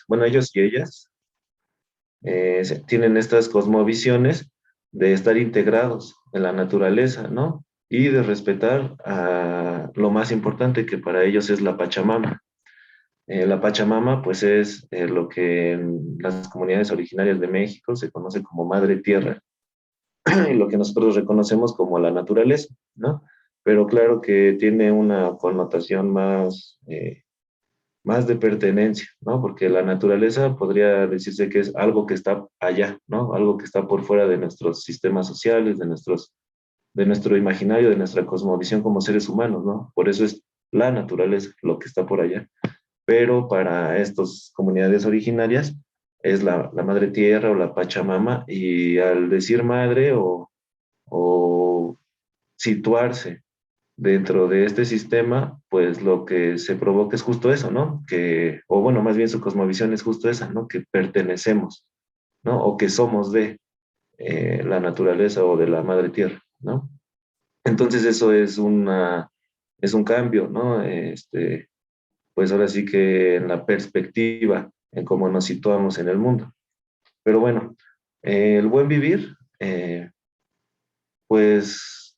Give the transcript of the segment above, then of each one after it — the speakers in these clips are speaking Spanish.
bueno, ellos y ellas tienen estas cosmovisiones de estar integrados en la naturaleza, ¿no? Y de respetar a lo más importante que para ellos es la Pachamama. La Pachamama, pues es lo que en las comunidades originarias de México se conoce como Madre Tierra, y lo que nosotros reconocemos como la naturaleza, ¿no? Pero claro que tiene una connotación más de pertenencia, ¿no? Porque la naturaleza podría decirse que es algo que está allá, ¿no? Algo que está por fuera de nuestros sistemas sociales, de nuestro imaginario, de nuestra cosmovisión como seres humanos, ¿no? Por eso es la naturaleza, lo que está por allá. Pero para estas comunidades originarias es la madre tierra o la Pachamama, y al decir madre o situarse dentro de este sistema, pues lo que se provoca es justo eso, ¿no? Que, o bueno, más bien su cosmovisión es justo esa, ¿no? Que pertenecemos, ¿no? O que somos de la naturaleza o de la madre tierra, ¿no? Entonces eso es un cambio, ¿no? Pues ahora sí que en la perspectiva, en cómo nos situamos en el mundo. Pero bueno, el buen vivir, pues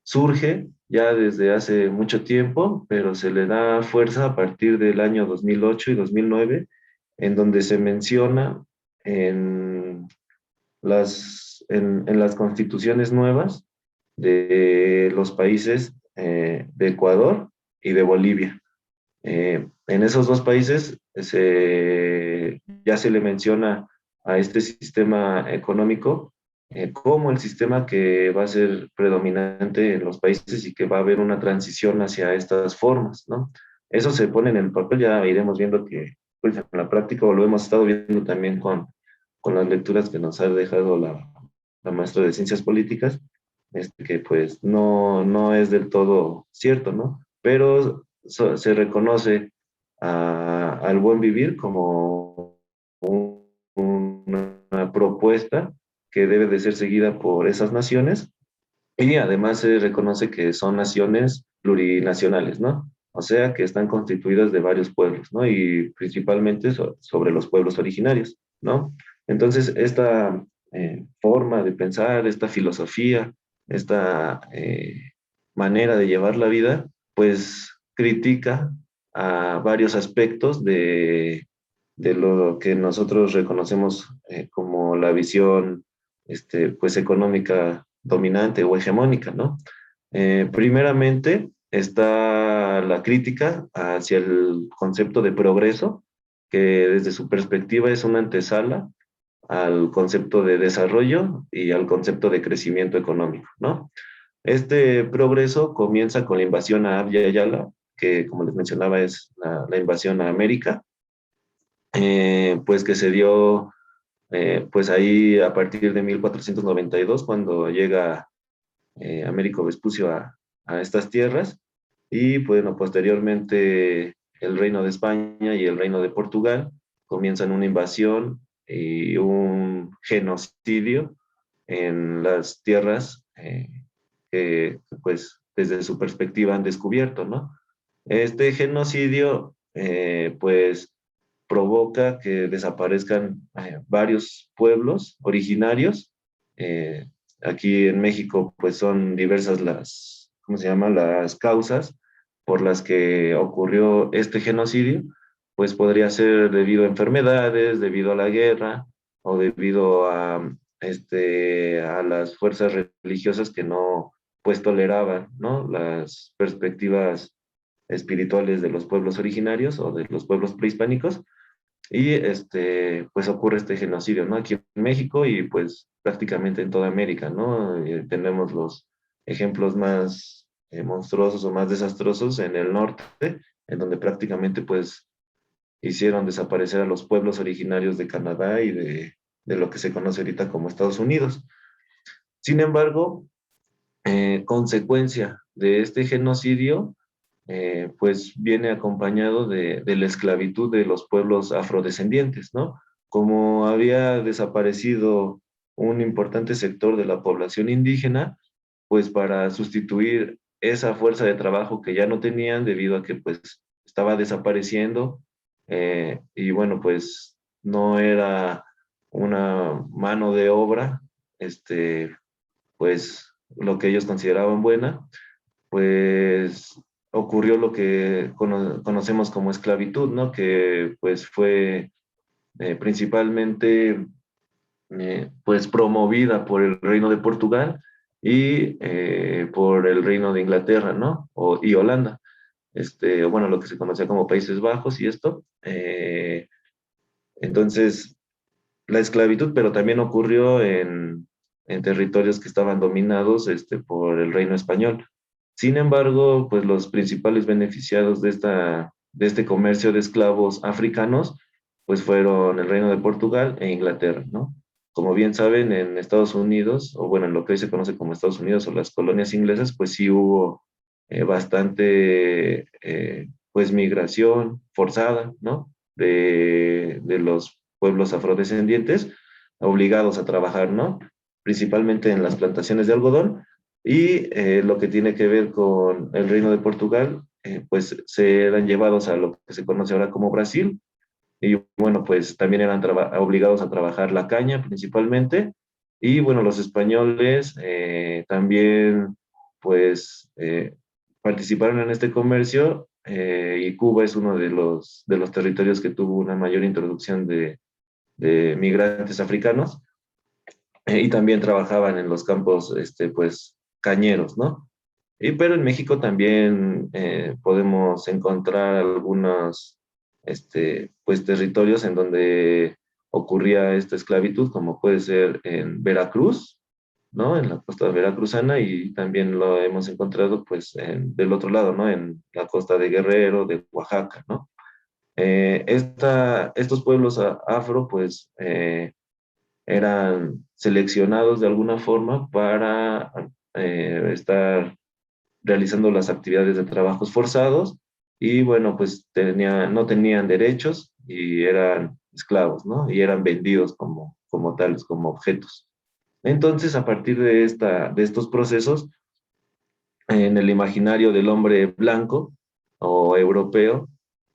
surge ya desde hace mucho tiempo, pero se le da fuerza a partir del año 2008 y 2009, en donde se menciona en en las constituciones nuevas de los países de Ecuador y de Bolivia. En esos dos países ya se le menciona a este sistema económico como el sistema que va a ser predominante en los países y que va a haber una transición hacia estas formas, ¿no? Eso se pone en el papel, ya iremos viendo que pues, en la práctica, o lo hemos estado viendo también con las lecturas que nos ha dejado la maestra de Ciencias Políticas, que pues no es del todo cierto, ¿no? Pero se reconoce al buen vivir como una propuesta que debe de ser seguida por esas naciones, y además se reconoce que son naciones plurinacionales, ¿no? O sea, que están constituidas de varios pueblos, ¿no? Y principalmente sobre los pueblos originarios, ¿no? Entonces, esta forma de pensar, esta filosofía, esta manera de llevar la vida, pues critica a varios aspectos de lo que nosotros reconocemos como la visión pues económica dominante o hegemónica, ¿no? Primeramente está la crítica hacia el concepto de progreso, que desde su perspectiva es una antesala al concepto de desarrollo y al concepto de crecimiento económico, ¿no? Este progreso comienza con la invasión a Abya Yala, que como les mencionaba es la invasión a América, pues que se dio pues ahí a partir de 1492, cuando llega Américo Vespucio a estas tierras, y bueno, posteriormente el Reino de España y el Reino de Portugal comienzan una invasión y un genocidio en las tierras que pues desde su perspectiva han descubierto, ¿no? Este genocidio pues provoca que desaparezcan varios pueblos originarios. Eh, Aquí en México, pues son diversas ¿cómo se llama? Las causas por las que ocurrió este genocidio. Pues podría ser debido a enfermedades, debido a la guerra o debido a las fuerzas religiosas que no, pues toleraban, ¿no? Las perspectivas espirituales de los pueblos originarios o de los pueblos prehispánicos, y pues ocurre este genocidio, ¿no? Aquí en México y pues prácticamente en toda América, ¿no? Tenemos los ejemplos más monstruosos o más desastrosos en el norte, en donde prácticamente pues hicieron desaparecer a los pueblos originarios de Canadá y de lo que se conoce ahorita como Estados Unidos. Sin embargo, consecuencia de este genocidio, pues viene acompañado de la esclavitud de los pueblos afrodescendientes, ¿no? Como había desaparecido un importante sector de la población indígena, pues para sustituir esa fuerza de trabajo que ya no tenían debido a que pues estaba desapareciendo, y bueno, pues no era una mano de obra, pues lo que ellos consideraban buena, pues ocurrió lo que conocemos como esclavitud, ¿no? Que pues fue principalmente pues promovida por el Reino de Portugal y por el Reino de Inglaterra, ¿no? Y Holanda, bueno, lo que se conocía como Países Bajos y esto. Entonces, la esclavitud, pero también ocurrió en territorios que estaban dominados por el Reino Español. Sin embargo, pues los principales beneficiados de este comercio de esclavos africanos, pues fueron el Reino de Portugal e Inglaterra, ¿no? Como bien saben, en Estados Unidos, o bueno, en lo que hoy se conoce como Estados Unidos o las colonias inglesas, pues sí hubo bastante, pues migración forzada, ¿no? De los pueblos afrodescendientes obligados a trabajar, ¿no? Principalmente en las plantaciones de algodón y lo que tiene que ver con el Reino de Portugal, pues se eran llevados a lo que se conoce ahora como Brasil y bueno, pues también eran obligados a trabajar la caña principalmente y bueno, los españoles también pues participaron en este comercio y Cuba es uno de los territorios que tuvo una mayor introducción de migrantes africanos y también trabajaban en los campos, pues, cañeros, ¿no? Pero en México también podemos encontrar algunos, pues, territorios en donde ocurría esta esclavitud, como puede ser en Veracruz, ¿no? En la costa veracruzana y también lo hemos encontrado, pues, del otro lado, ¿no? En la costa de Guerrero, de Oaxaca, ¿no? Estos pueblos afro, pues, eran seleccionados de alguna forma para estar realizando las actividades de trabajos forzados y bueno, pues no tenían derechos y eran esclavos, ¿no? Y eran vendidos como tales, como objetos. Entonces, a partir de estos procesos, en el imaginario del hombre blanco o europeo,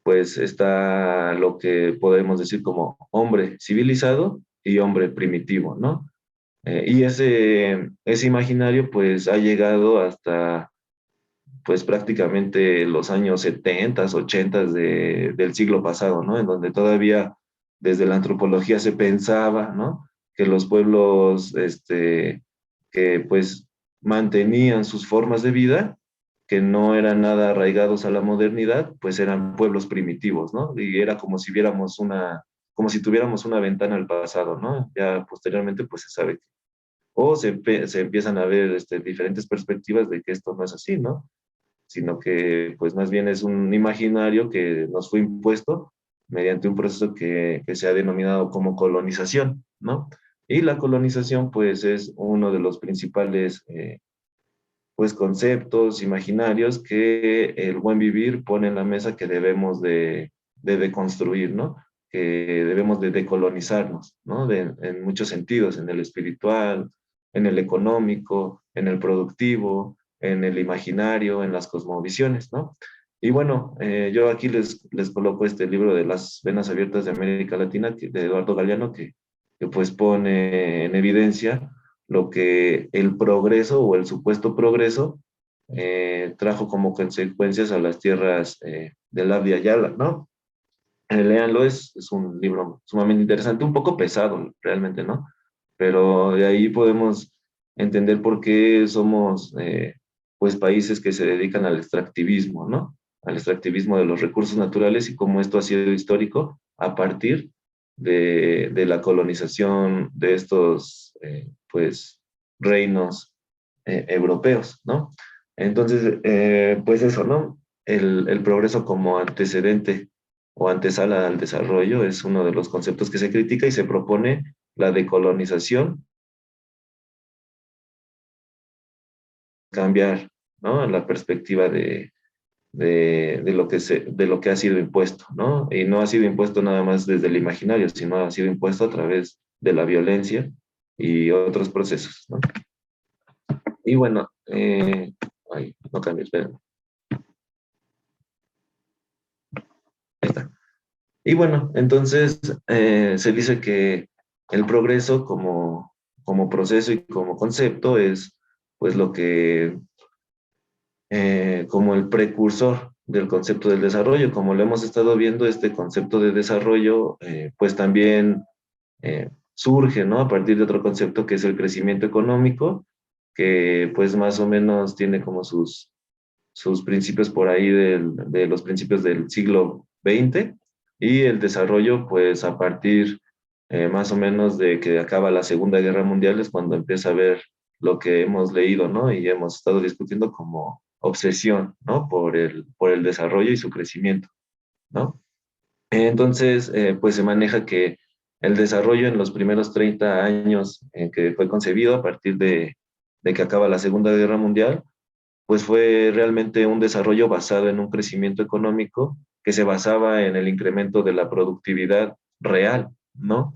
pues está lo que podemos decir como hombre civilizado y hombre primitivo, ¿no? Y ese imaginario pues ha llegado hasta pues prácticamente los años 70, 80 del siglo pasado, ¿no? En donde todavía desde la antropología se pensaba, ¿no? Que los pueblos, que pues mantenían sus formas de vida, que no eran nada arraigados a la modernidad, pues eran pueblos primitivos, ¿no? Y era como si viéramos como si tuviéramos una ventana al pasado, ¿no? Ya posteriormente pues se sabe o se empiezan a ver diferentes perspectivas de que esto no es así, ¿no? Sino que pues más bien es un imaginario que nos fue impuesto mediante un proceso que se ha denominado como colonización, ¿no? Y la colonización pues es uno de los principales pues conceptos imaginarios que el buen vivir pone en la mesa que debemos de deconstruir, ¿no? Que debemos de decolonizarnos, ¿no? En muchos sentidos, en el espiritual, en el económico, en el productivo, en el imaginario, en las cosmovisiones, ¿no? Y bueno, yo aquí les coloco este libro de Las Venas Abiertas de América Latina, de Eduardo Galeano, que pues pone en evidencia lo que el progreso o el supuesto progreso trajo como consecuencias a las tierras del Abya Yala, ¿no? Léanlo, es un libro sumamente interesante, un poco pesado realmente, ¿no? Pero de ahí podemos entender por qué somos, pues, países que se dedican al extractivismo, ¿no? Al extractivismo de los recursos naturales y cómo esto ha sido histórico a partir de la colonización de estos, pues, reinos europeos, ¿no? Entonces, pues eso, ¿no? El progreso como antecedente o antesala al desarrollo es uno de los conceptos que se critica y se propone la decolonización, cambiar, ¿no? La perspectiva de lo que ha sido impuesto, ¿no? Y no ha sido impuesto nada más desde el imaginario, sino ha sido impuesto a través de la violencia y otros procesos, ¿no? Y bueno, ay, no cambio, esperen, ahí está. Y bueno, entonces se dice que el progreso como proceso y como concepto es pues lo que, como el precursor del concepto del desarrollo. Como lo hemos estado viendo, este concepto de desarrollo pues también surge, ¿no? A partir de otro concepto que es el crecimiento económico, que pues más o menos tiene como sus principios por ahí de los principios del siglo XX, y el desarrollo pues a partir más o menos de que acaba la Segunda Guerra Mundial es cuando empieza a ver lo que hemos leído, ¿no? Y hemos estado discutiendo como obsesión, ¿no? Por el desarrollo y su crecimiento, ¿no? Entonces, pues se maneja que el desarrollo en los primeros 30 años en que fue concebido a partir de que acaba la Segunda Guerra Mundial, pues fue realmente un desarrollo basado en un crecimiento económico que se basaba en el incremento de la productividad real, ¿no?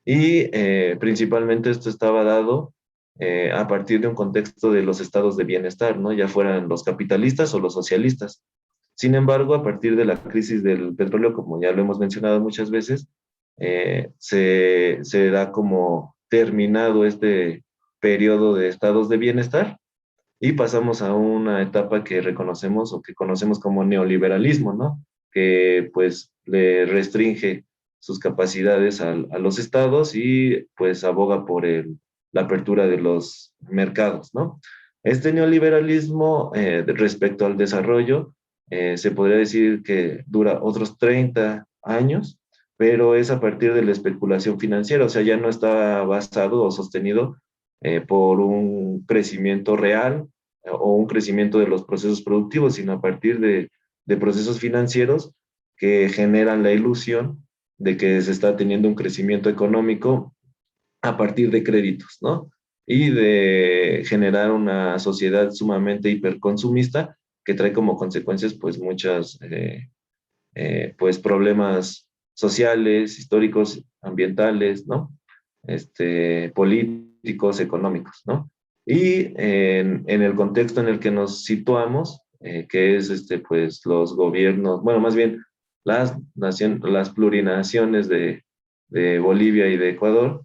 Y principalmente esto estaba dado a partir de un contexto de los estados de bienestar, ¿no? Ya fueran los capitalistas o los socialistas. Sin embargo, a partir de la crisis del petróleo, como ya lo hemos mencionado muchas veces, se da como terminado este periodo de estados de bienestar y pasamos a una etapa que reconocemos o que conocemos como neoliberalismo, ¿no? Que pues le restringe sus capacidades a los estados y pues aboga por la apertura de los mercados, ¿no? Este neoliberalismo respecto al desarrollo se podría decir que dura otros 30 años, pero es a partir de la especulación financiera, o sea, ya no está basado o sostenido por un crecimiento real o un crecimiento de los procesos productivos, sino a partir de procesos financieros que generan la ilusión de que se está teniendo un crecimiento económico a partir de créditos, ¿no? Y de generar una sociedad sumamente hiperconsumista que trae como consecuencias pues muchas pues problemas sociales, históricos, ambientales, ¿no? Políticos, económicos, ¿no? Y en el contexto en el que nos situamos, que es pues los gobiernos, bueno, más bien las plurinaciones de Bolivia y de Ecuador,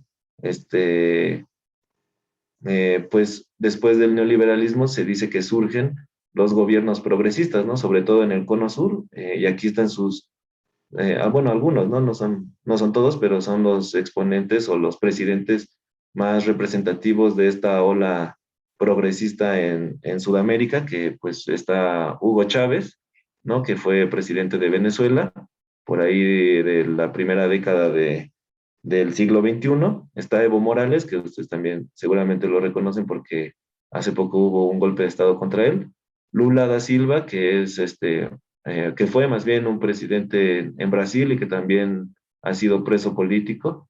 pues después del neoliberalismo se dice que surgen los gobiernos progresistas, ¿no? Sobre todo en el cono sur, y aquí están bueno, algunos, ¿no? No son todos, pero son los exponentes o los presidentes más representativos de esta ola progresista en Sudamérica, que pues está Hugo Chávez, ¿no? Que fue presidente de Venezuela, por ahí de la primera década del siglo XXI. Está Evo Morales, que ustedes también seguramente lo reconocen porque hace poco hubo un golpe de Estado contra él. Lula da Silva, que fue más bien un presidente en Brasil y que también ha sido preso político,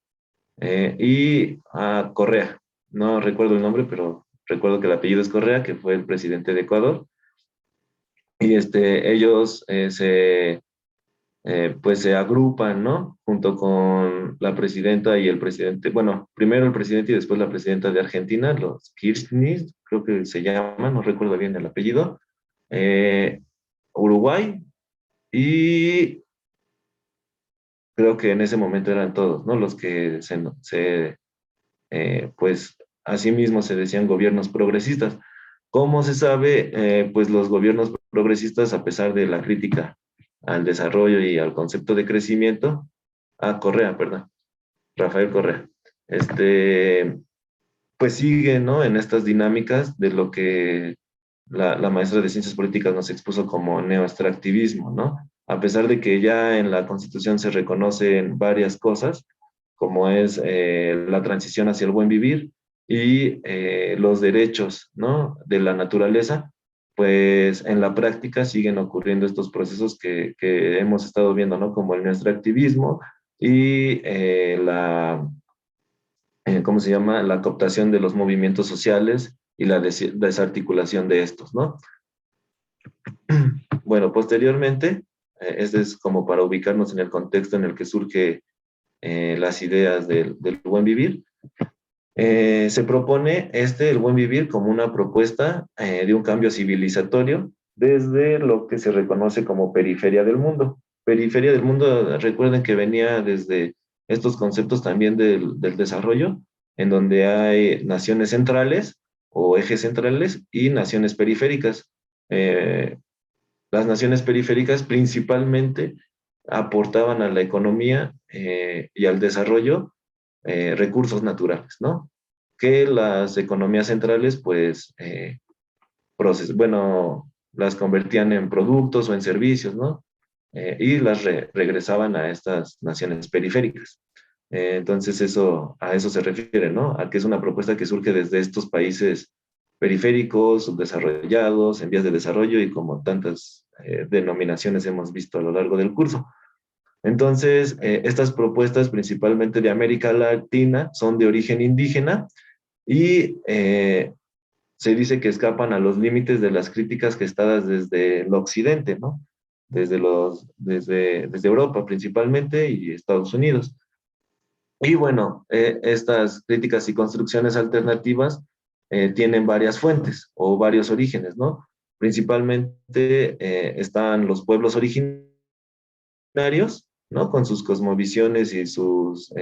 y a Correa, no recuerdo el nombre, pero recuerdo que el apellido es Correa, que fue el presidente de Ecuador, y ellos pues se agrupan, ¿no? Junto con la presidenta y el presidente, bueno, primero el presidente y después la presidenta de Argentina, los Kirchner, creo que se llaman, no recuerdo bien el apellido, eh, Uruguay, y creo que en ese momento eran todos, ¿no? Los que pues, asimismo se decían gobiernos progresistas. ¿Cómo se sabe? Pues los gobiernos progresistas, a pesar de la crítica al desarrollo y al concepto de crecimiento, Correa, perdón, Rafael Correa, pues sigue, ¿no? En estas dinámicas de lo que la maestra de Ciencias Políticas nos expuso como neoextractivismo, ¿no? A pesar de que ya en la Constitución se reconocen varias cosas, como es la transición hacia el buen vivir y los derechos, ¿no? De la naturaleza, pues en la práctica siguen ocurriendo estos procesos que hemos estado viendo, ¿no? Como el neoextractivismo y ¿cómo se llama? La cooptación de los movimientos sociales y la desarticulación de estos, ¿no? Bueno, posteriormente, este es como para ubicarnos en el contexto en el que surge las ideas del buen vivir. Se propone el buen vivir, como una propuesta de un cambio civilizatorio desde lo que se reconoce como periferia del mundo. periferia del mundo, recuerden que venía desde estos conceptos también del desarrollo, en donde hay naciones centrales o ejes centrales y naciones periféricas. Eh, las naciones periféricas principalmente aportaban a la economía y al desarrollo recursos naturales, ¿no? Que las economías centrales, pues, bueno, las convertían en productos o en servicios, ¿no? Y las regresaban a estas naciones periféricas. Entonces, a eso se refiere, ¿no? A que es una propuesta que surge desde estos países periféricos, subdesarrollados, en vías de desarrollo y como tantas denominaciones hemos visto a lo largo del curso. Entonces, estas propuestas, principalmente de América Latina, son de origen indígena y se dice que escapan a los límites de las críticas gestadas desde el occidente, ¿no? Desde Europa principalmente y Estados Unidos. Y bueno, estas críticas y construcciones alternativas tienen varias fuentes o varios orígenes, ¿no? Principalmente están los pueblos originarios, ¿no? Con sus cosmovisiones y sus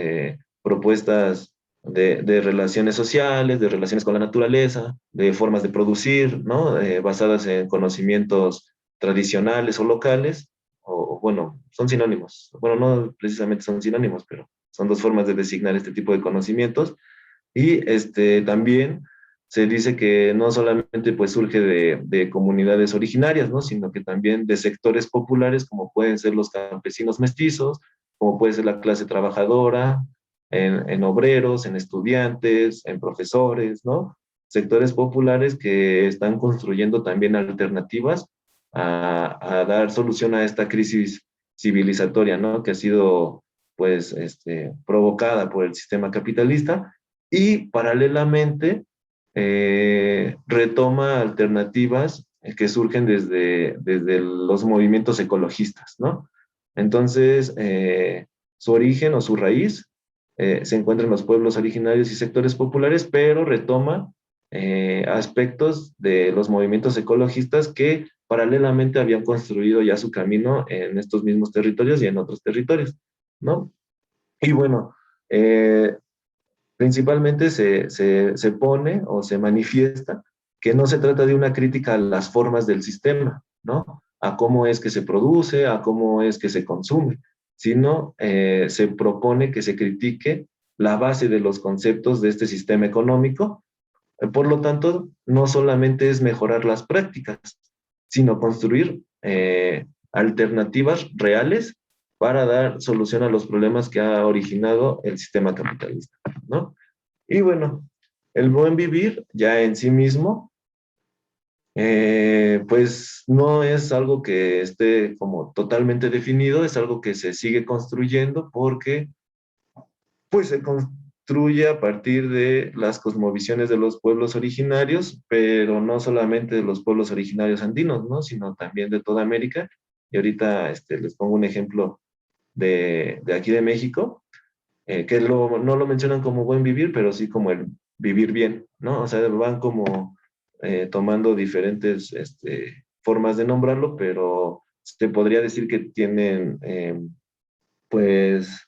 propuestas de relaciones sociales, de relaciones con la naturaleza, de formas de producir, ¿no? Basadas en conocimientos tradicionales o locales, o bueno, son sinónimos. Bueno, no precisamente son sinónimos, pero son dos formas de designar este tipo de conocimientos. Y también se dice que no solamente pues surge de comunidades originarias, ¿no? Sino que también de sectores populares como pueden ser los campesinos mestizos, como puede ser la clase trabajadora, en obreros, en estudiantes, en profesores, ¿no? Sectores populares que están construyendo también alternativas a dar solución a esta crisis civilizatoria, ¿no? Que ha sido pues provocada por el sistema capitalista y paralelamente retoma alternativas que surgen desde los movimientos ecologistas, ¿no? Entonces, su origen o su raíz se encuentra en los pueblos originarios y sectores populares, pero retoma aspectos de los movimientos ecologistas que paralelamente habían construido ya su camino en estos mismos territorios y en otros territorios, ¿no? Y bueno, principalmente se pone o se manifiesta que no se trata de una crítica a las formas del sistema, ¿no? A cómo es que se produce, a cómo es que se consume, sino se propone que se critique la base de los conceptos de este sistema económico. Por lo tanto, no solamente es mejorar las prácticas, sino construir alternativas reales para dar solución a los problemas que ha originado el sistema capitalista, ¿no? Y bueno, el buen vivir ya en sí mismo, pues no es algo que esté como totalmente definido, es algo que se sigue construyendo porque pues se construye a partir de las cosmovisiones de los pueblos originarios, pero no solamente de los pueblos originarios andinos, ¿no? Sino también de toda América. Y ahorita les pongo un ejemplo de aquí de México, que no lo mencionan como buen vivir, pero sí como el vivir bien, ¿no? O sea, van como tomando diferentes formas de nombrarlo, pero se podría decir que tienen, pues,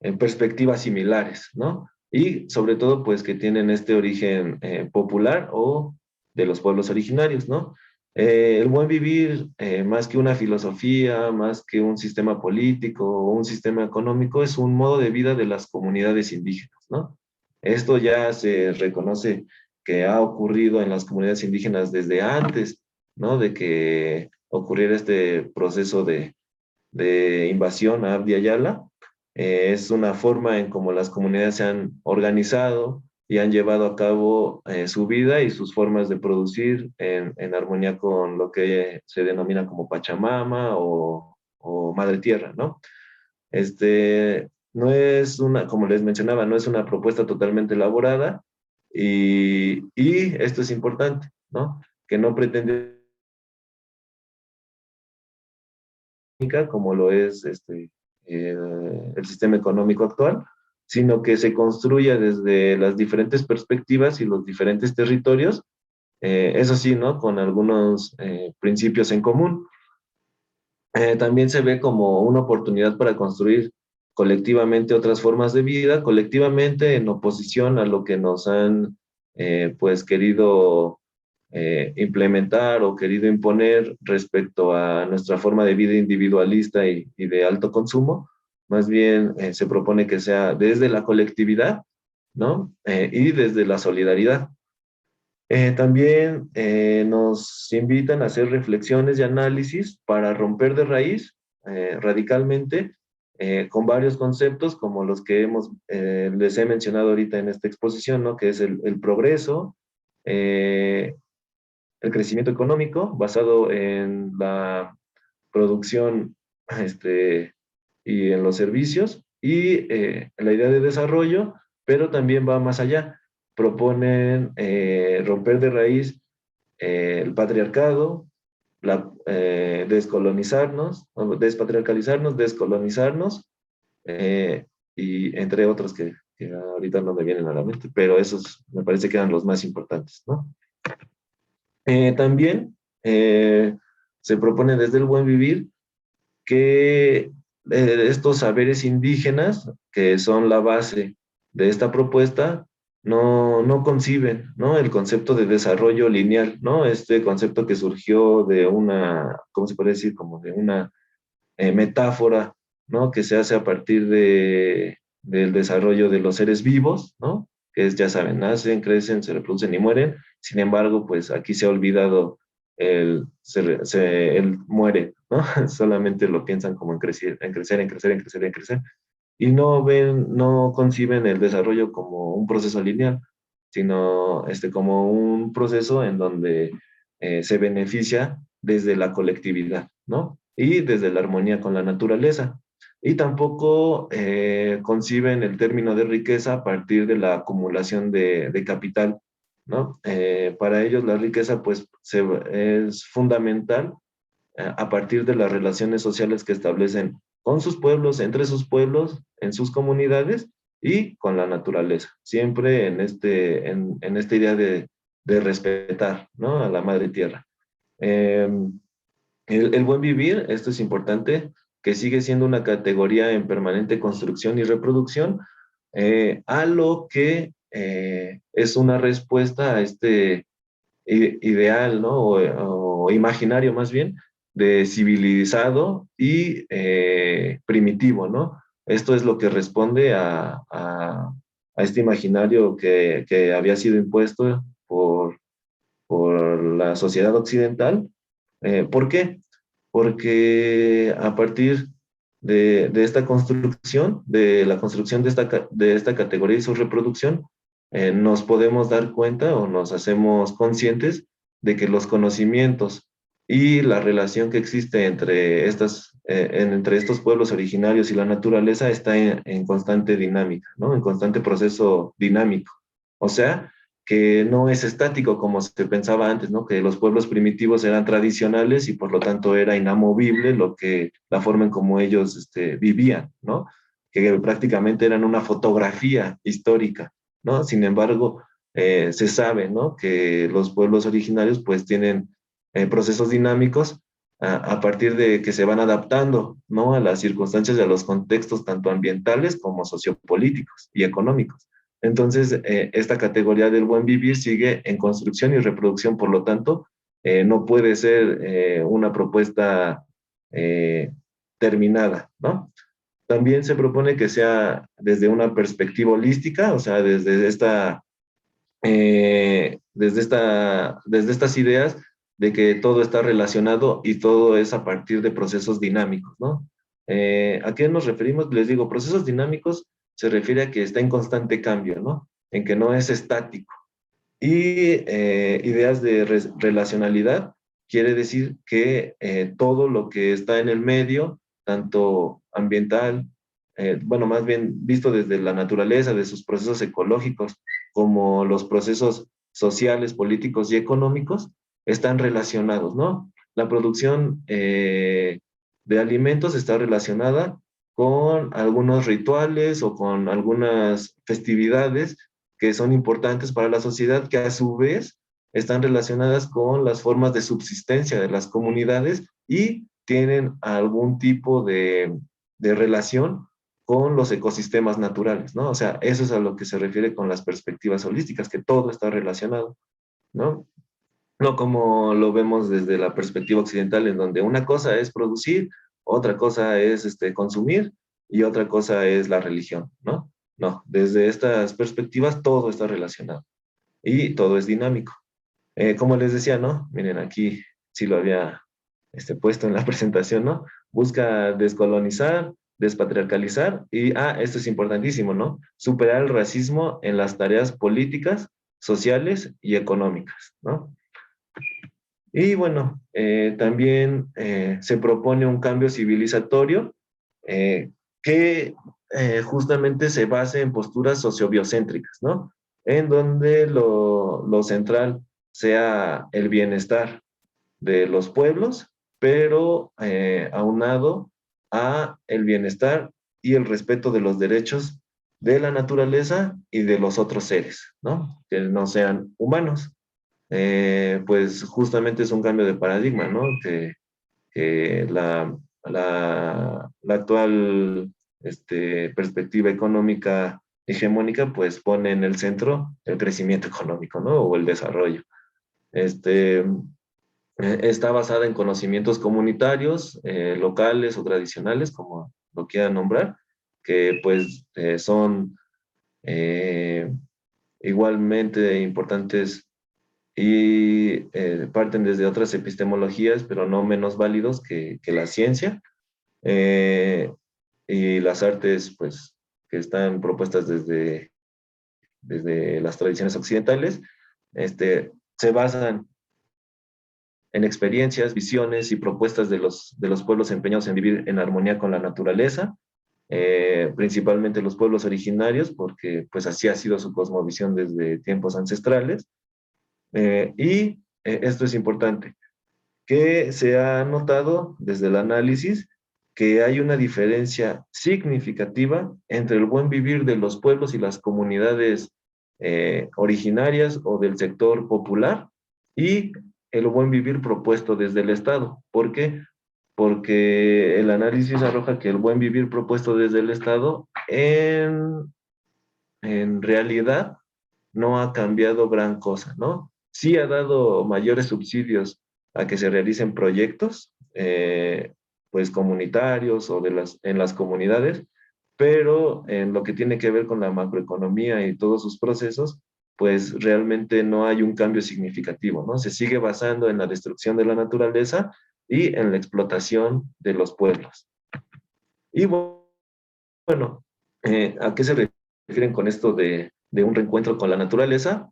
en perspectivas similares, ¿no? Y sobre todo, pues que tienen este origen popular o de los pueblos originarios, ¿no? El buen vivir, más que una filosofía, más que un sistema político o un sistema económico, es un modo de vida de las comunidades indígenas, ¿no? Esto ya se reconoce que ha ocurrido en las comunidades indígenas desde antes, ¿no? De que ocurriera este proceso de invasión a Abya Yala. Es una forma en cómo las comunidades se han organizado y han llevado a cabo su vida y sus formas de producir en armonía con lo que se denomina como Pachamama o Madre Tierra, ¿no? No es una, como les mencionaba, no es una propuesta totalmente elaborada y esto es importante, ¿no? Que no pretende como lo es el sistema económico actual, sino que se construya desde las diferentes perspectivas y los diferentes territorios, eso sí, ¿no? Con algunos principios en común. También se ve como una oportunidad para construir colectivamente otras formas de vida, colectivamente en oposición a lo que nos han pues querido implementar o querido imponer respecto a nuestra forma de vida individualista y de alto consumo. Más bien se propone que sea desde la colectividad, ¿no? Y desde la solidaridad. También nos invitan a hacer reflexiones y análisis para romper de raíz radicalmente con varios conceptos como los que les he mencionado ahorita en esta exposición, ¿no? Que es el progreso, eh, el crecimiento económico basado en la producción y en los servicios y la idea de desarrollo, pero también va más allá. Proponen romper de raíz el patriarcado, descolonizarnos, despatriarcalizarnos, descolonizarnos, eh, y entre otros que ahorita no me vienen a la mente, pero esos me parece que eran los más importantes, ¿no? También se propone desde el buen vivir que estos saberes indígenas, que son la base de esta propuesta, no conciben, ¿no? El concepto de desarrollo lineal, ¿no? Este concepto que surgió de una, ¿cómo se puede decir? Como de una metáfora, ¿no? Que se hace a partir del desarrollo de los seres vivos, ¿no? Que es, ya saben, nacen, crecen, se reproducen y mueren. Sin embargo, pues aquí se ha olvidado el muere, ¿no? Solamente lo piensan como en crecer, en crecer, en crecer, en crecer, en crecer. Y no conciben el desarrollo como un proceso lineal, sino como un proceso en donde se beneficia desde la colectividad, ¿no? Y desde la armonía con la naturaleza. Y tampoco conciben el término de riqueza a partir de la acumulación de capital, ¿no? Para ellos la riqueza pues es fundamental a partir de las relaciones sociales que establecen con sus pueblos, entre sus pueblos, en sus comunidades y con la naturaleza, siempre en esta idea de respetar, ¿no? A la madre tierra. Eh, el buen vivir, esto es importante, que sigue siendo una categoría en permanente construcción y reproducción, a lo que es una respuesta a este ideal, ¿no? O imaginario más bien, de civilizado y primitivo, ¿no? Esto es lo que responde a este imaginario que había sido impuesto por la sociedad occidental. ¿Por qué? Porque a partir de esta construcción, de la construcción de esta categoría y su reproducción, nos podemos dar cuenta o nos hacemos conscientes de que los conocimientos y la relación que existe entre estos pueblos originarios y la naturaleza está en constante dinámica, ¿no? En constante proceso dinámico. O sea, que no es estático como se pensaba antes, ¿no? Que los pueblos primitivos eran tradicionales y por lo tanto era inamovible la forma en cómo ellos vivían, ¿no? Que prácticamente eran una fotografía histórica, ¿no? Sin embargo, se sabe, ¿no? Que los pueblos originarios pues tienen procesos dinámicos a partir de que se van adaptando, ¿no? A las circunstancias y a los contextos tanto ambientales como sociopolíticos y económicos. Entonces, esta categoría del buen vivir sigue en construcción y reproducción, por lo tanto, no puede ser una propuesta eh, terminada, ¿no? También se propone que sea desde una perspectiva holística, o sea, desde estas ideas de que todo está relacionado y todo es a partir de procesos dinámicos, ¿no? ¿A qué nos referimos? Les digo, procesos dinámicos se refiere a que está en constante cambio, ¿no? En que no es estático. Y ideas de relacionalidad quiere decir que todo lo que está en el medio, tanto ambiental, bueno, más bien visto desde la naturaleza, de sus procesos ecológicos, como los procesos sociales, políticos y económicos, están relacionados, ¿no? La producción de alimentos está relacionada con algunos rituales o con algunas festividades que son importantes para la sociedad, que a su vez están relacionadas con las formas de subsistencia de las comunidades y tienen algún tipo de relación con los ecosistemas naturales, ¿no? O sea, eso es a lo que se refiere con las perspectivas holísticas, que todo está relacionado, ¿no? No como lo vemos desde la perspectiva occidental, en donde una cosa es producir, otra cosa es consumir y otra cosa es la religión, ¿no? No, desde estas perspectivas todo está relacionado y todo es dinámico. Como les decía, ¿no? Miren, aquí sí lo había puesto en la presentación, ¿no? Busca descolonizar, despatriarcalizar y, esto es importantísimo, ¿no? Superar el racismo en las tareas políticas, sociales y económicas, ¿no? Y bueno, también se propone un cambio civilizatorio que justamente se base en posturas sociobiocéntricas, ¿no? En donde lo central sea el bienestar de los pueblos, pero aunado a el bienestar y el respeto de los derechos de la naturaleza y de los otros seres, ¿no? Que no sean humanos. Pues justamente es un cambio de paradigma, ¿no? Que la actual perspectiva económica hegemónica pues pone en el centro el crecimiento económico, ¿no? O el desarrollo. Está basada en conocimientos comunitarios, locales o tradicionales, como lo quieran nombrar, que pues son eh, igualmente importantes y parten desde otras epistemologías, pero no menos válidos que la ciencia eh, y las artes, pues, que están propuestas desde las tradiciones occidentales, se basan en experiencias, visiones y propuestas de los pueblos empeñados en vivir en armonía con la naturaleza, principalmente los pueblos originarios, porque pues así ha sido su cosmovisión desde tiempos ancestrales. Esto es importante, que se ha notado desde el análisis que hay una diferencia significativa entre el buen vivir de los pueblos y las comunidades originarias o del sector popular y el buen vivir propuesto desde el Estado. ¿Por qué? Porque el análisis arroja que el buen vivir propuesto desde el Estado en realidad no ha cambiado gran cosa, ¿no? Sí ha dado mayores subsidios a que se realicen proyectos, pues comunitarios o en las comunidades, pero en lo que tiene que ver con la macroeconomía y todos sus procesos, pues realmente no hay un cambio significativo, ¿no? Se sigue basando en la destrucción de la naturaleza y en la explotación de los pueblos. Y bueno, ¿a qué se refieren con esto de un reencuentro con la naturaleza?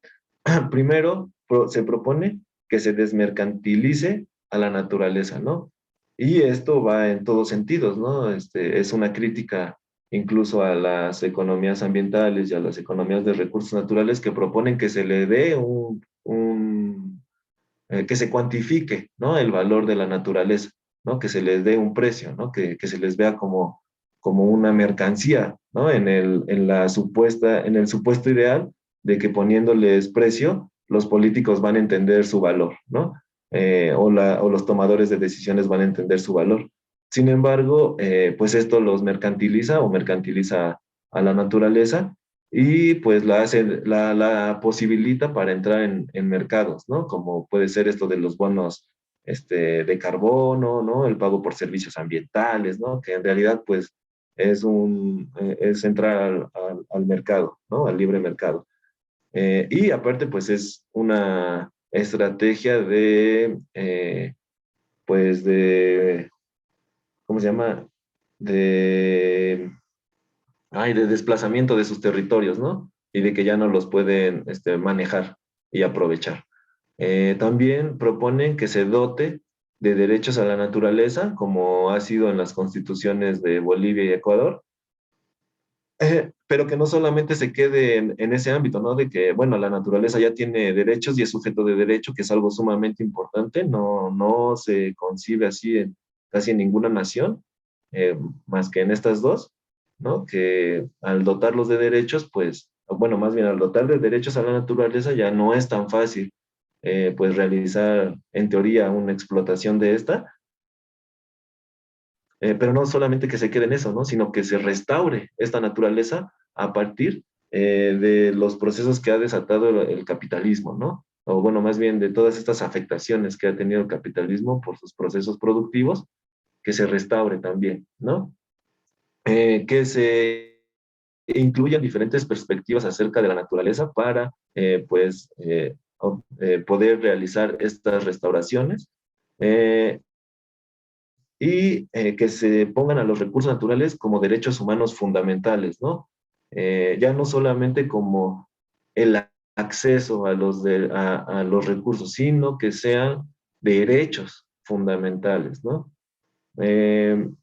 Primero, se propone que se desmercantilice a la naturaleza, ¿no? Y esto va en todos sentidos, ¿no? Es una crítica incluso a las economías ambientales y a las economías de recursos naturales que proponen que se le dé que se cuantifique, ¿no? El valor de la naturaleza, ¿no? Que se les dé un precio, ¿no? Que se les vea como una mercancía, ¿no? En el supuesto ideal de que poniéndoles precio, los políticos van a entender su valor, ¿no? O los tomadores de decisiones van a entender su valor. Sin embargo, pues esto los mercantiliza o mercantiliza a la naturaleza y pues la posibilita para entrar en mercados, ¿no? Como puede ser esto de los bonos de carbono, ¿no? El pago por servicios ambientales, ¿no? Que en realidad pues es entrar al mercado, ¿no? Al libre mercado. Y aparte pues es una estrategia pues ¿cómo se llama? De de desplazamiento de sus territorios, ¿no? Y de que ya no los pueden manejar y aprovechar. También proponen que se dote de derechos a la naturaleza, como ha sido en las constituciones de Bolivia y Ecuador, pero que no solamente se quede en ese ámbito, ¿no? De que, bueno, la naturaleza ya tiene derechos y es sujeto de derecho, que es algo sumamente importante, no se concibe así casi en ninguna nación, más que en estas dos, ¿no? Que al dotarlos de derechos, pues, bueno, más bien al dotar de derechos a la naturaleza ya no es tan fácil, pues, realizar, en teoría, una explotación de esta, pero no solamente que se quede en eso, ¿no? Sino que se restaure esta naturaleza a partir de los procesos que ha desatado el capitalismo, ¿no? O bueno, más bien de todas estas afectaciones que ha tenido el capitalismo por sus procesos productivos, que se restaure también, ¿no? Que se incluyan diferentes perspectivas acerca de la naturaleza para, pues, poder realizar estas restauraciones eh, y que se pongan a los recursos naturales como derechos humanos fundamentales, ¿no? Ya no solamente como el acceso a los recursos, sino que sean derechos fundamentales, ¿no?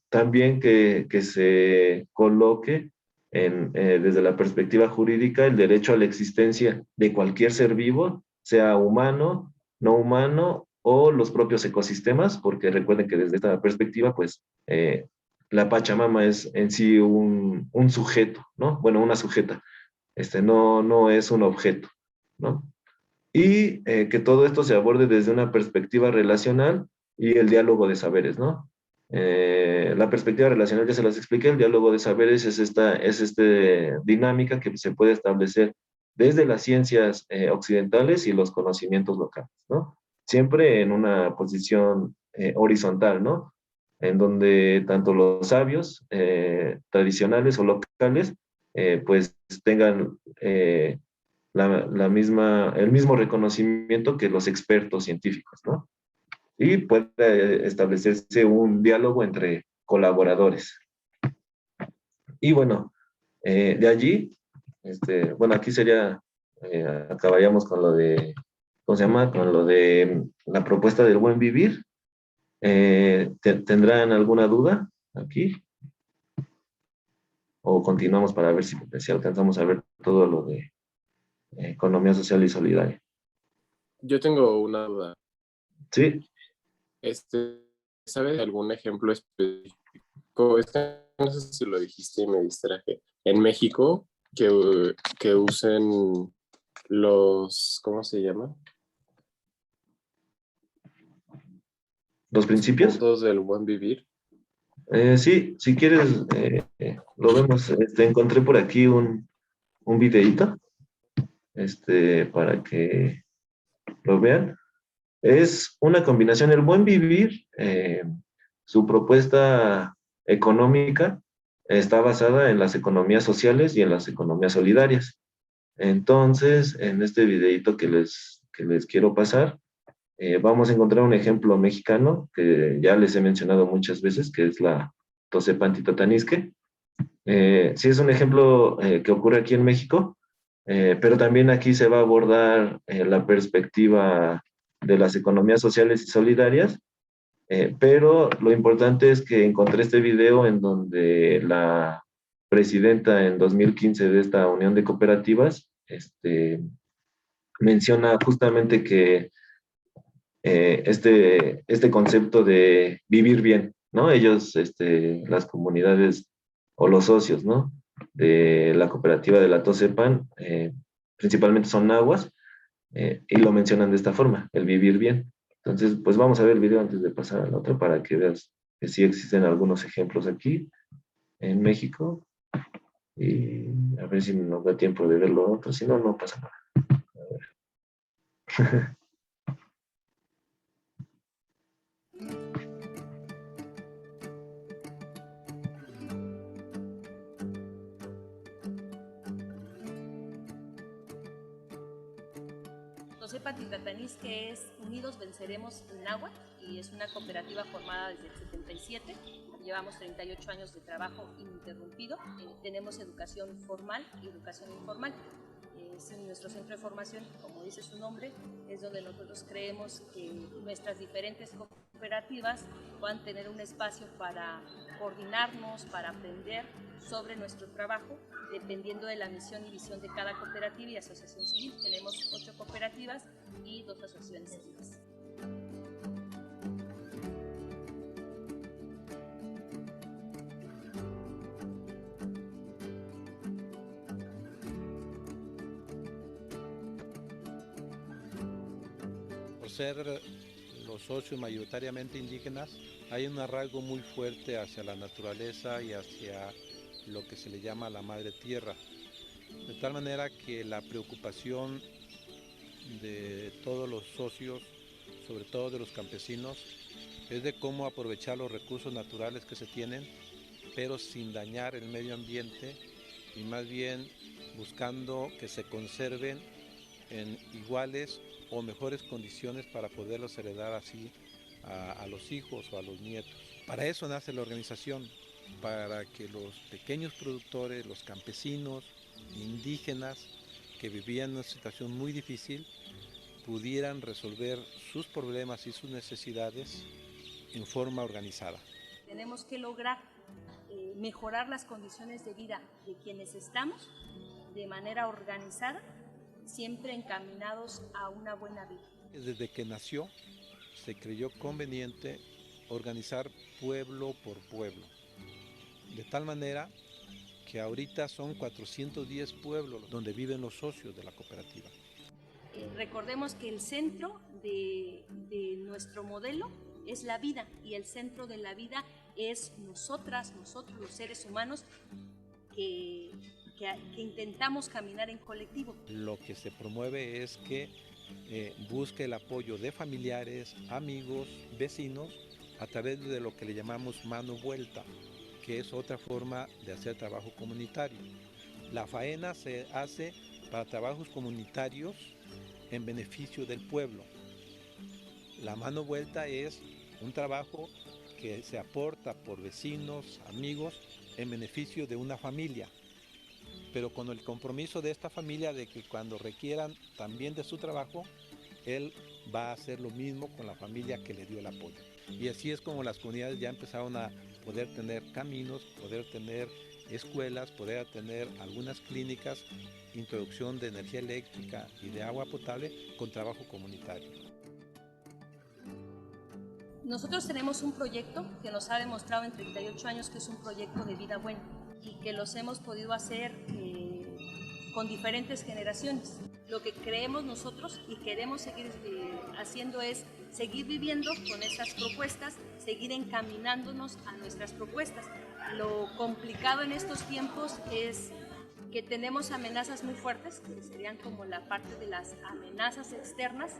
También que se coloque desde la perspectiva jurídica el derecho a la existencia de cualquier ser vivo, sea humano, no humano o los propios ecosistemas, porque recuerden que desde esta perspectiva, pues la Pachamama es en sí un sujeto, ¿no? Bueno, una sujeta, no es un objeto, ¿no? Y que todo esto se aborde desde una perspectiva relacional y el diálogo de saberes, ¿no? La perspectiva relacional ya se las expliqué, el diálogo de saberes es esta dinámica que se puede establecer desde las ciencias occidentales y los conocimientos locales, ¿no? Siempre en una posición horizontal, ¿no? En donde tanto los sabios tradicionales o locales pues tengan el mismo reconocimiento que los expertos científicos, ¿no? Y puede establecerse un diálogo entre colaboradores. Y bueno, de allí, bueno, aquí sería, acabaríamos con lo de, ¿cómo se llama? Con lo de la propuesta del buen vivir. ¿Tendrán alguna duda aquí? ¿O continuamos para ver si alcanzamos a ver todo lo de economía social y solidaria? Yo tengo una duda. Sí, Este, ¿Sabes de algún ejemplo específico? Es que no sé si lo dijiste y me distraje. En México, que usen los, ¿cómo se llama? los Los principios. puntos del buen vivir. Sí, si quieres, lo vemos. Encontré por aquí un videíto, para que lo vean. Es una combinación, el buen vivir, su propuesta económica está basada en las economías sociales y en las economías solidarias. Entonces, en este videíto que les quiero pasar, vamos a encontrar un ejemplo mexicano que ya les he mencionado muchas veces, que es la Tosepan-Titotanisque. Sí es un ejemplo que ocurre aquí en México, pero también aquí se va a abordar la perspectiva de las economías sociales y solidarias, pero lo importante es que encontré este video en donde la presidenta en 2015 de esta Unión de Cooperativas menciona justamente que este concepto de vivir bien, ¿no? Ellos, las comunidades o los socios, ¿no? De la cooperativa de la Tosepan, principalmente son nahuas, y lo mencionan de esta forma, el vivir bien. Entonces, pues vamos a ver el video antes de pasar al otro para que veas que sí existen algunos ejemplos aquí en México y a ver si nos da tiempo de ver lo otro, si no, no pasa nada. Tosepan Titatanis, que es Unidos Venceremos en Náhuatl, y es una cooperativa formada desde el 77. Llevamos 38 años de trabajo ininterrumpido. Tenemos educación formal y educación informal. Nuestro centro de formación, como dice su nombre, es donde nosotros creemos que nuestras diferentes cooperativas puedan tener un espacio para coordinarnos, para aprender sobre nuestro trabajo, dependiendo de la misión y visión de cada cooperativa y asociación civil. Tenemos 8 cooperativas y 2 asociaciones civiles. Por ser los socios mayoritariamente indígenas, hay un arraigo muy fuerte hacia la naturaleza y hacia lo que se le llama la madre tierra. De tal manera que la preocupación de todos los socios, sobre todo de los campesinos, es de cómo aprovechar los recursos naturales que se tienen, pero sin dañar el medio ambiente y más bien buscando que se conserven en iguales o mejores condiciones para poderlos heredar así a los hijos o a los nietos. Para eso nace la organización, para que los pequeños productores, los campesinos, indígenas, que vivían en una situación muy difícil, pudieran resolver sus problemas y sus necesidades en forma organizada. Tenemos que lograr mejorar las condiciones de vida de quienes estamos de manera organizada, siempre encaminados a una buena vida. Desde que nació, se creyó conveniente organizar pueblo por pueblo, de tal manera que ahorita son 410 pueblos donde viven los socios de la cooperativa. Recordemos que el centro de nuestro modelo es la vida, y el centro de la vida es nosotros los seres humanos que intentamos caminar en colectivo. Lo que se promueve es que busque el apoyo de familiares, amigos, vecinos, a través de lo que le llamamos mano vuelta, que es otra forma de hacer trabajo comunitario. La faena se hace para trabajos comunitarios en beneficio del pueblo. La mano vuelta es un trabajo que se aporta por vecinos, amigos, en beneficio de una familia, pero con el compromiso de esta familia de que cuando requieran también de su trabajo, él va a hacer lo mismo con la familia que le dio el apoyo. Y así es como las comunidades ya empezaron a poder tener caminos, poder tener escuelas, poder tener algunas clínicas, introducción de energía eléctrica y de agua potable con trabajo comunitario. Nosotros tenemos un proyecto que nos ha demostrado en 38 años que es un proyecto de vida buena y que los hemos podido hacer con diferentes generaciones. Lo que creemos nosotros y queremos seguir haciendo es seguir viviendo con esas propuestas, seguir encaminándonos a nuestras propuestas. Lo complicado en estos tiempos es que tenemos amenazas muy fuertes, que serían como la parte de las amenazas externas,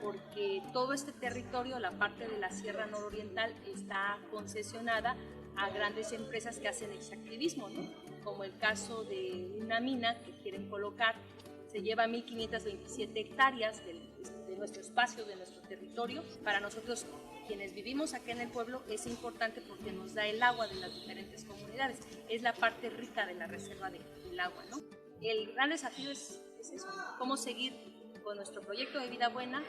porque todo este territorio, la parte de la Sierra Nororiental, está concesionada a grandes empresas que hacen extractivismo, ¿no? Como el caso de una mina que quieren colocar, se lleva 1.527 hectáreas de nuestro espacio, de nuestro territorio. Para nosotros, quienes vivimos aquí en el pueblo, es importante porque nos da el agua de las diferentes comunidades. Es la parte rica de la reserva del agua, ¿no? El gran desafío es eso, ¿no? Cómo seguir con nuestro proyecto de vida buena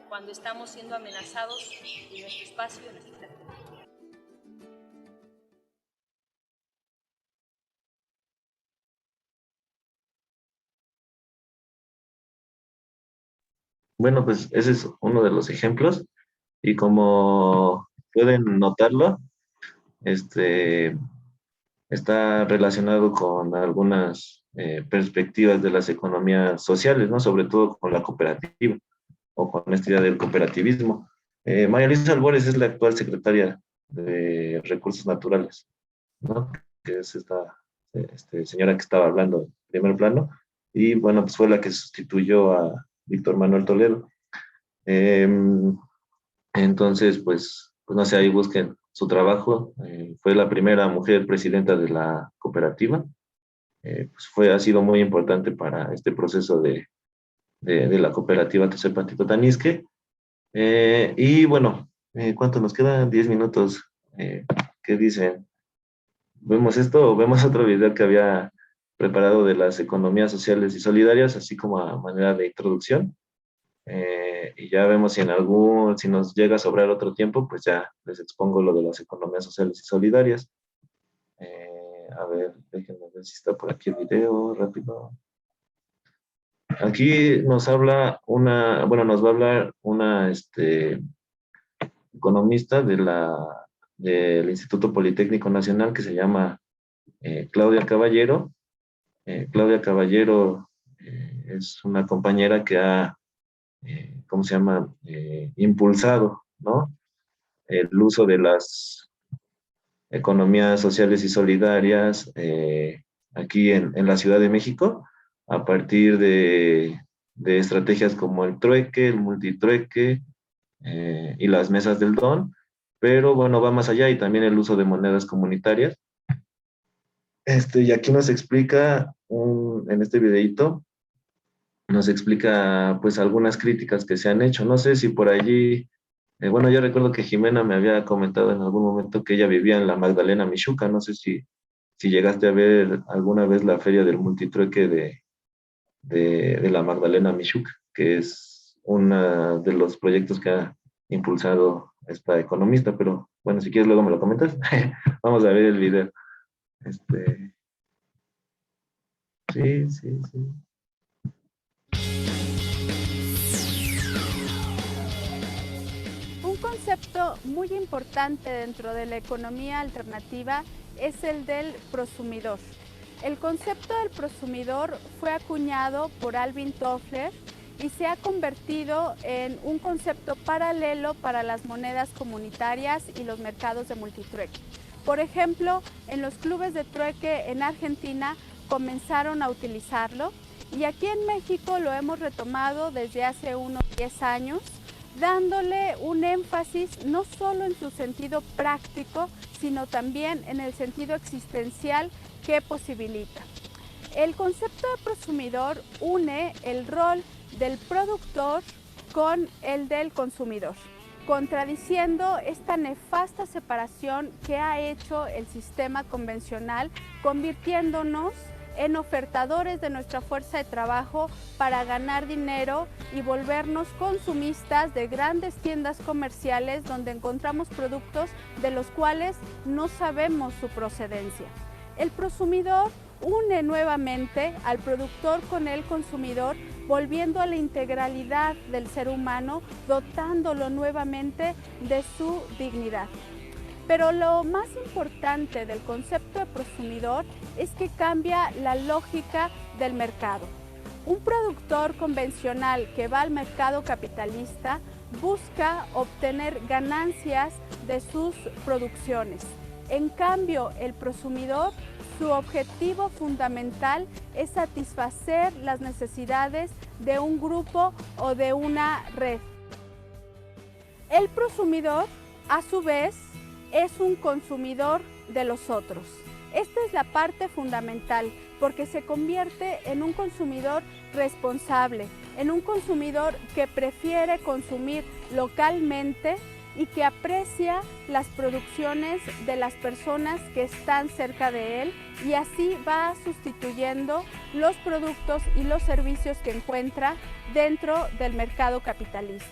cuando estamos siendo amenazados en nuestro espacio, en nuestro territorio. Bueno, pues ese es uno de los ejemplos y como pueden notarlo, este, está relacionado con algunas perspectivas de las economías sociales, ¿no? Sobre todo con la cooperativa o con esta idea del cooperativismo. María Luisa Albores es la actual secretaria de Recursos Naturales, ¿no? Que es esta señora que estaba hablando en primer plano, y bueno, pues fue la que sustituyó a Víctor Manuel Toledo. Eh, entonces, pues no sé, ahí busquen su trabajo. Fue la primera mujer presidenta de la cooperativa. Ha sido muy importante para este proceso de la cooperativa Tezepatito Tanisque. Y bueno, ¿cuánto nos quedan? 10 minutos. ¿Qué dicen? ¿Vemos esto o vemos otro video que había preparado de las economías sociales y solidarias, así como a manera de introducción? Y ya vemos si nos llega a sobrar otro tiempo, pues ya les expongo lo de las economías sociales y solidarias. A ver, déjenme ver si está por aquí el video, rápido. Aquí nos nos va a hablar una economista del Instituto Politécnico Nacional que se llama Claudia Caballero. Claudia Caballero es una compañera que ha, ¿cómo se llama? Impulsado, ¿no? el uso de las economías sociales y solidarias aquí en la Ciudad de México, a partir de estrategias como el trueque, el multitrueque y las mesas del don, pero bueno, va más allá y también el uso de monedas comunitarias. Y aquí nos explica, en este videito, nos explica pues algunas críticas que se han hecho. No sé si por allí, bueno, yo recuerdo que Jimena me había comentado en algún momento que ella vivía en la Magdalena Mixhuca. No sé si llegaste a ver alguna vez la feria del multitrueque de la Magdalena Mixhuca, que es uno de los proyectos que ha impulsado esta economista, pero bueno, si quieres luego me lo comentas. Vamos a ver el video. Sí, sí, sí. Un concepto muy importante dentro de la economía alternativa es el del prosumidor. El concepto del prosumidor fue acuñado por Alvin Toffler y se ha convertido en un concepto paralelo para las monedas comunitarias y los mercados de multitrueque. Por ejemplo, en los clubes de trueque en Argentina comenzaron a utilizarlo y aquí en México lo hemos retomado desde hace unos 10 años, dándole un énfasis no solo en su sentido práctico, sino también en el sentido existencial que posibilita. El concepto de prosumidor une el rol del productor con el del consumidor, contradiciendo esta nefasta separación que ha hecho el sistema convencional, convirtiéndonos en ofertadores de nuestra fuerza de trabajo para ganar dinero y volvernos consumistas de grandes tiendas comerciales donde encontramos productos de los cuales no sabemos su procedencia. El prosumidor une nuevamente al productor con el consumidor, volviendo a la integralidad del ser humano, dotándolo nuevamente de su dignidad. Pero lo más importante del concepto de prosumidor es que cambia la lógica del mercado. Un productor convencional que va al mercado capitalista busca obtener ganancias de sus producciones. En cambio, el prosumidor, su objetivo fundamental es satisfacer las necesidades de un grupo o de una red. El prosumidor, a su vez, es un consumidor de los otros. Esta es la parte fundamental porque se convierte en un consumidor responsable, en un consumidor que prefiere consumir localmente y que aprecia las producciones de las personas que están cerca de él y así va sustituyendo los productos y los servicios que encuentra dentro del mercado capitalista.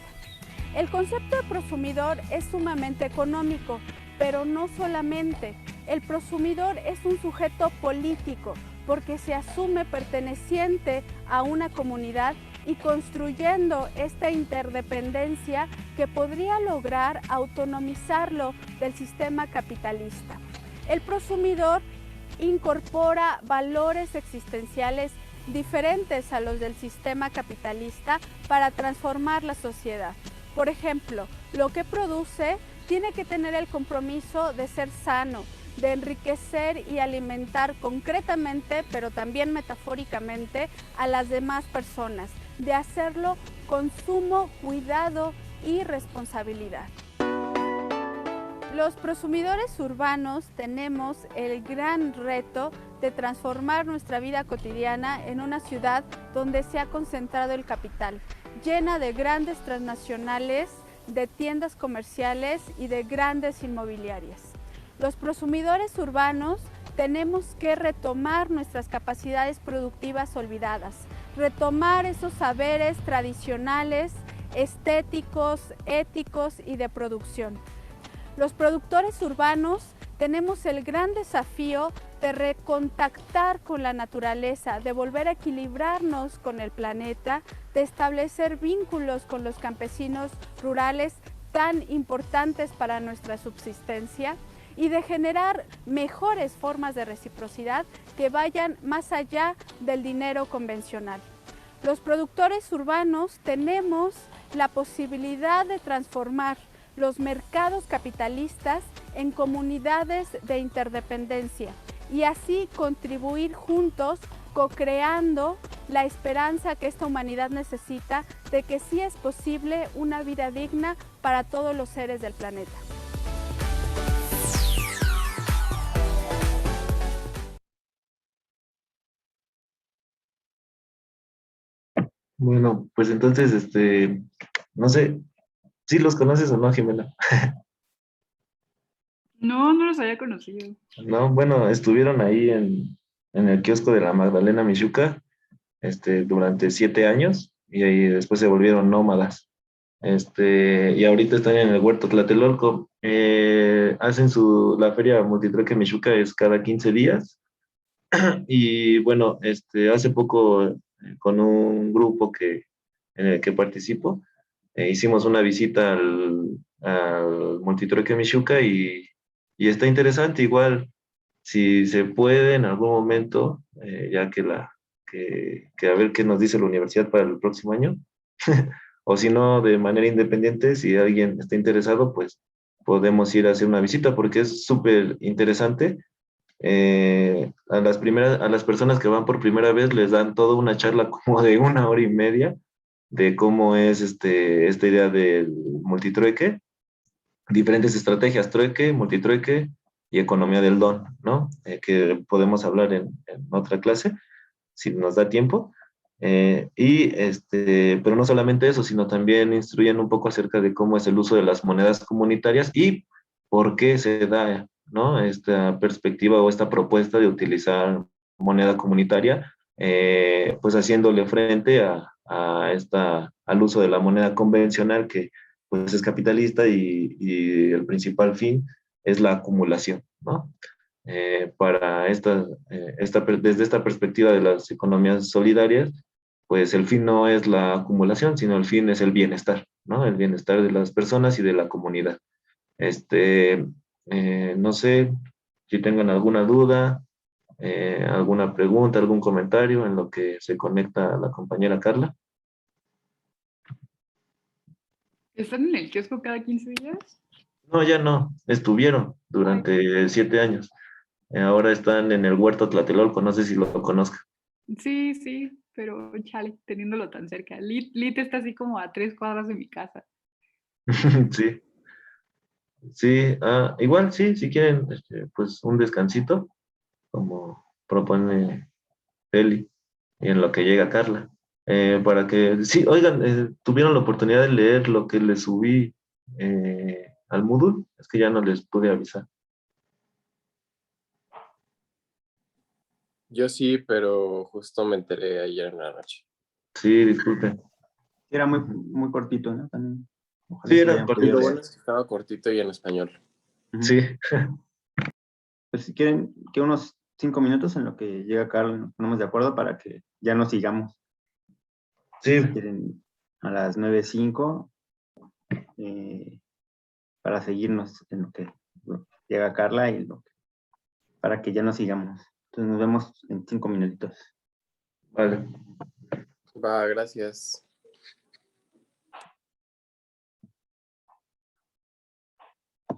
El concepto de prosumidor es sumamente económico, pero no solamente. El prosumidor es un sujeto político porque se asume perteneciente a una comunidad y construyendo esta interdependencia que podría lograr autonomizarlo del sistema capitalista. El prosumidor incorpora valores existenciales diferentes a los del sistema capitalista para transformar la sociedad. Por ejemplo, lo que produce tiene que tener el compromiso de ser sano, de enriquecer y alimentar concretamente, pero también metafóricamente, a las demás personas, de hacerlo con sumo cuidado y responsabilidad. Los prosumidores urbanos tenemos el gran reto de transformar nuestra vida cotidiana en una ciudad donde se ha concentrado el capital, llena de grandes transnacionales, de tiendas comerciales y de grandes inmobiliarias. Los prosumidores urbanos tenemos que retomar nuestras capacidades productivas olvidadas, retomar esos saberes tradicionales, estéticos, éticos y de producción. Los productores urbanos tenemos el gran desafío de recontactar con la naturaleza, de volver a equilibrarnos con el planeta, de establecer vínculos con los campesinos rurales tan importantes para nuestra subsistencia y de generar mejores formas de reciprocidad que vayan más allá del dinero convencional. Los productores urbanos tenemos la posibilidad de transformar los mercados capitalistas en comunidades de interdependencia y así contribuir juntos, co-creando la esperanza que esta humanidad necesita de que sí es posible una vida digna para todos los seres del planeta. Bueno, pues entonces, no sé, ¿sí los conoces o no, Jimena? No, no los había conocido. No, bueno, estuvieron ahí en el kiosco de la Magdalena Mixhuca, durante 7 años y ahí después se volvieron nómadas. Y ahorita están en el Huerto Tlatelolco. Hacen la feria Multitrueque Mixhuca es cada 15 días. Y bueno, hace poco con un grupo en el que participo, hicimos una visita al Multitrueque Mixhuca y está interesante. Igual, si se puede en algún momento, ya que a ver qué nos dice la universidad para el próximo año, o si no, de manera independiente, si alguien está interesado, pues podemos ir a hacer una visita porque es súper interesante. A las personas que van por primera vez les dan toda una charla como de 1 hora y media de cómo es esta idea del multitrueque, diferentes estrategias, trueque, multitrueque y economía del don, ¿no? Que podemos hablar en otra clase, si nos da tiempo. Pero no solamente eso, sino también instruyen un poco acerca de cómo es el uso de las monedas comunitarias y por qué se da, ¿no? Esta perspectiva o esta propuesta de utilizar moneda comunitaria, pues haciéndole frente al uso de la moneda convencional que pues es capitalista y el principal fin es la acumulación, ¿no? Desde esta perspectiva de las economías solidarias, pues el fin no es la acumulación, sino el fin es el bienestar, ¿no? El bienestar de las personas y de la comunidad. No sé si tengan alguna duda, alguna pregunta, algún comentario en lo que se conecta la compañera Carla. ¿Están en el kiosco cada 15 días? No, ya no, estuvieron durante 7 años. Ahora están en el Huerto Tlatelolco, no sé si lo conozcan. Sí, sí, pero chale, teniéndolo tan cerca. Lit está así como a 3 cuadras de mi casa. Sí, sí, igual sí, si quieren, pues un descansito, como propone Eli, y en lo que llega Carla. Para que, sí, oigan, tuvieron la oportunidad de leer lo que les subí al Moodle, es que ya no les pude avisar. Yo sí, pero justo me enteré ayer en la noche. Sí, disculpen. Era muy, muy cortito, ¿no? También. Ojalá Sí, se era hayan Y podido lo cortito. bueno leer. es que estaba cortito y en español. Ujú. Sí, Pues si quieren que unos 5 minutos en lo que llega Carlos nos ponemos de acuerdo para que ya nos sigamos. sí, Si quieren a las 9:05 para seguirnos en lo que llega Carla y para que ya nos sigamos. Entonces nos vemos en 5 minutitos. vale. Va, gracias.